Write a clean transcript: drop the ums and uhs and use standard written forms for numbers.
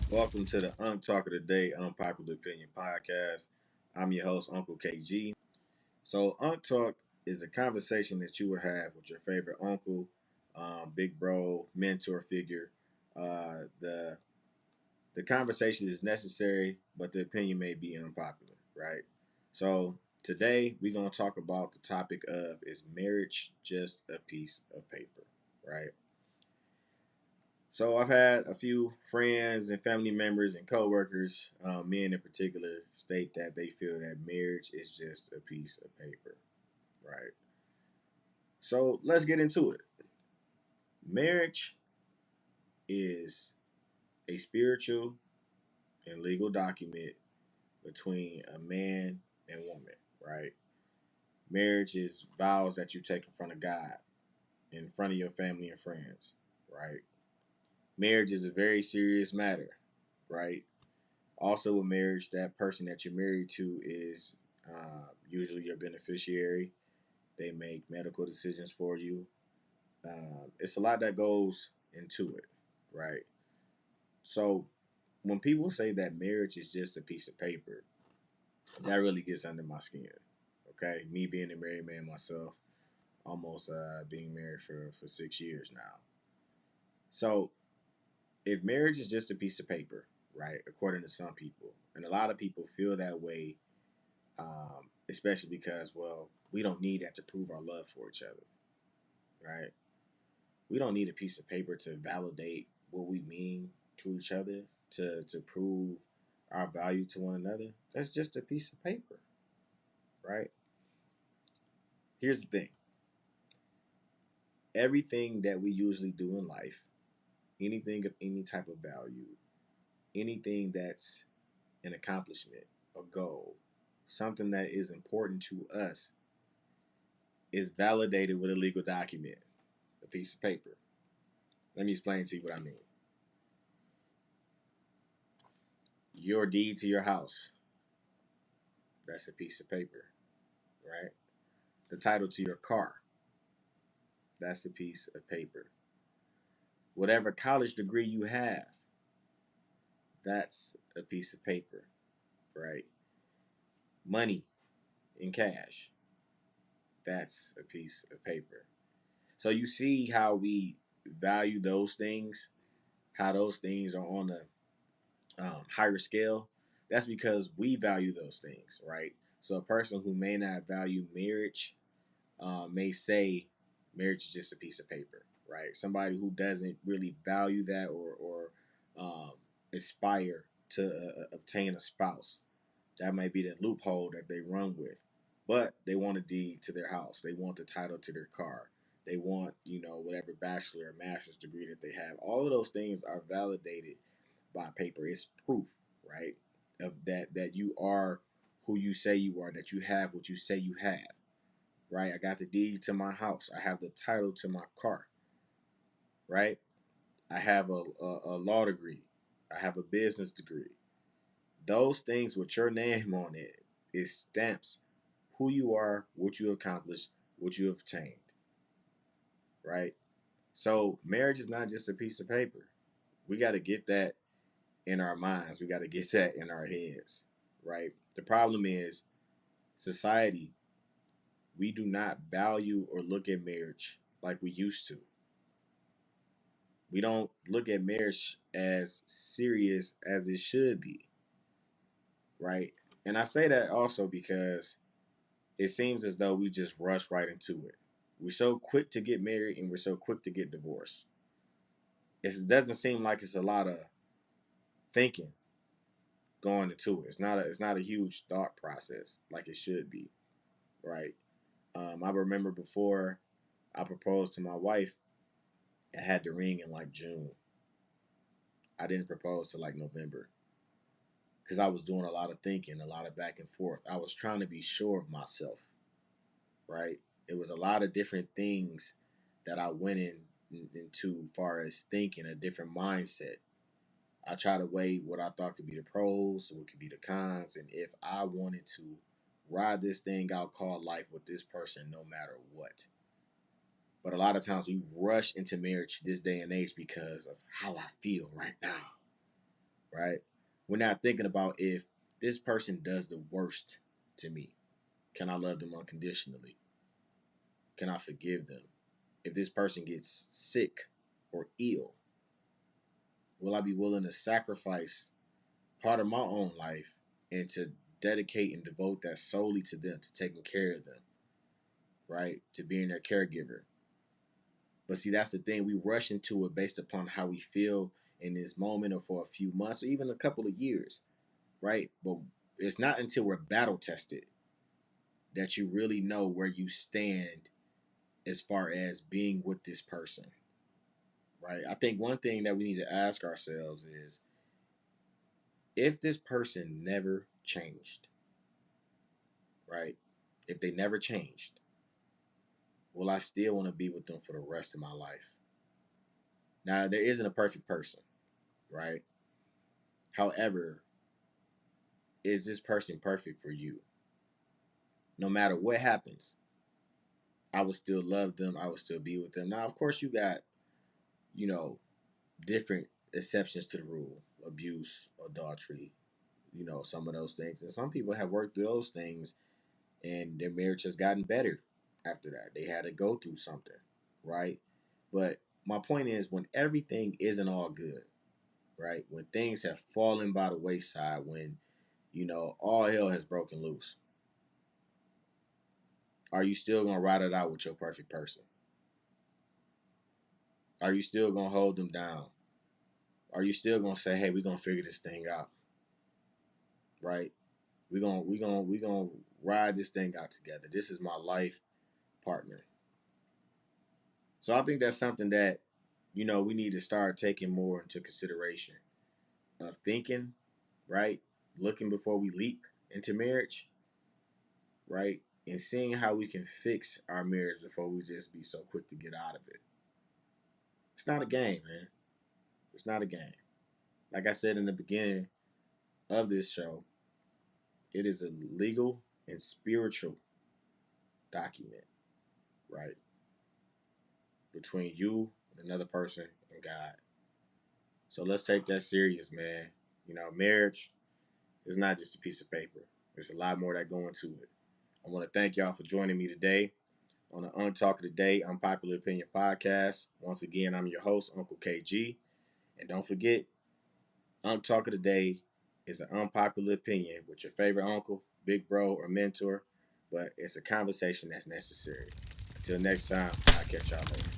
Welcome to the Unk Talk of the Day, Unpopular Opinion podcast. I'm your host, Uncle KG. So, Unk Talk is a conversation that you will have with your favorite uncle, big bro, mentor figure. The conversation is necessary, but the opinion may be unpopular, right? So, today we're going to talk about the topic of is marriage just a piece of paper, right? So I've had a few friends and family members and coworkers, men in particular, state that they feel that marriage is just a piece of paper, right? So let's get into it. Marriage is a spiritual and legal document between a man and woman, right? Marriage is vows that you take in front of God, in front of your family and friends, right? Marriage is a very serious matter, right? Also, with marriage, that person that you're married to is usually your beneficiary. They make medical decisions for you. It's a lot that goes into it, right? So, when people say that marriage is just a piece of paper, that really gets under my skin. Okay, me being a married man myself, almost being married for 6 years now. So, if marriage is just a piece of paper, right, according to some people, and a lot of people feel that way, especially because, well, we don't need that to prove our love for each other, right? We don't need a piece of paper to validate what we mean to each other, to prove our value to one another. That's just a piece of paper, right? Here's the thing: everything that we usually do in life, anything of any type of value, anything that's an accomplishment, a goal, something that is important to us, is validated with a legal document, a piece of paper. Let me explain to you what I mean. Your deed to your house, that's a piece of paper, right? The title to your car, that's a piece of paper. Whatever college degree you have, that's a piece of paper, right? Money in cash, that's a piece of paper. So you see how we value those things, how those things are on a higher scale. That's because we value those things, right? So a person who may not value marriage may say marriage is just a piece of paper, right? Somebody who doesn't really value that or aspire to obtain a spouse, that might be the loophole that they run with. But they want a deed to their house. They want the title to their car. They want, whatever bachelor or master's degree that they have. All of those things are validated by paper. It's proof, right? Of that you are who you say you are, that you have what you say you have, right? I got the deed to my house. I have the title to my car, right? I have a law degree. I have a business degree. Those things with your name on it stamps who you are, what you accomplished, what you have obtained, right? So marriage is not just a piece of paper. We got to get that in our minds. We got to get that in our heads, right? The problem is society, we do not value or look at marriage like we used to. We don't look at marriage as serious as it should be, right? And I say that also because it seems as though we just rush right into it. We're so quick to get married and we're so quick to get divorced. It doesn't seem like it's a lot of thinking going into it. It's not a huge thought process like it should be, right? I remember before I proposed to my wife, I had the ring in like June. I didn't propose to like November because I was doing a lot of thinking, a lot of back and forth. I was trying to be sure of myself, right? It was a lot of different things that I went into as far as thinking, a different mindset. I try to weigh what I thought could be the pros, what could be the cons, and if I wanted to ride this thing out called life with this person no matter what. But a lot of times we rush into marriage this day and age because of how I feel right now. right? We're not thinking about if this person does the worst to me, can I love them unconditionally? Can I forgive them? If this person gets sick or ill, will I be willing to sacrifice part of my own life and to dedicate and devote that solely to them, to taking care of them, right? To being their caregiver. But see, that's the thing. We rush into it based upon how we feel in this moment or for a few months or even a couple of years, right? But it's not until we're battle tested that you really know where you stand as far as being with this person, right? I think one thing that we need to ask ourselves is if this person never changed, right? If they never changed, will I still want to be with them for the rest of my life? Now, there isn't a perfect person, right? However, is this person perfect for you? No matter what happens, I would still love them. I would still be with them. Now, of course, you got, you know, different exceptions to the rule: abuse, adultery, some of those things. And some people have worked through those things and their marriage has gotten better after that. They had to go through something, right? But my point is, when everything isn't all good, right? When things have fallen by the wayside, when, all hell has broken loose, are you still going to ride it out with your perfect person? Are you still going to hold them down? Are you still going to say, hey, we're going to figure this thing out, right? We're going to ride this thing out together. This is my life partner. So I think that's something that, we need to start taking more into consideration of thinking, right? Looking before we leap into marriage, right? And seeing how we can fix our marriage before we just be so quick to get out of it. It's not a game, man. It's not a game. Like I said in the beginning of this show, it is a legal and spiritual document, right? Between you and another person and God. So let's take that serious, man. Marriage is not just a piece of paper. There's a lot more that go into it. I want to thank y'all for joining me today on the Unk Talk of the Day, Unpopular Opinion podcast. Once again, I'm your host, Uncle KG. And don't forget, Unk Talk of the Day is an unpopular opinion with your favorite uncle, big bro, or mentor, but it's a conversation that's necessary. Until next time, I'll catch y'all later.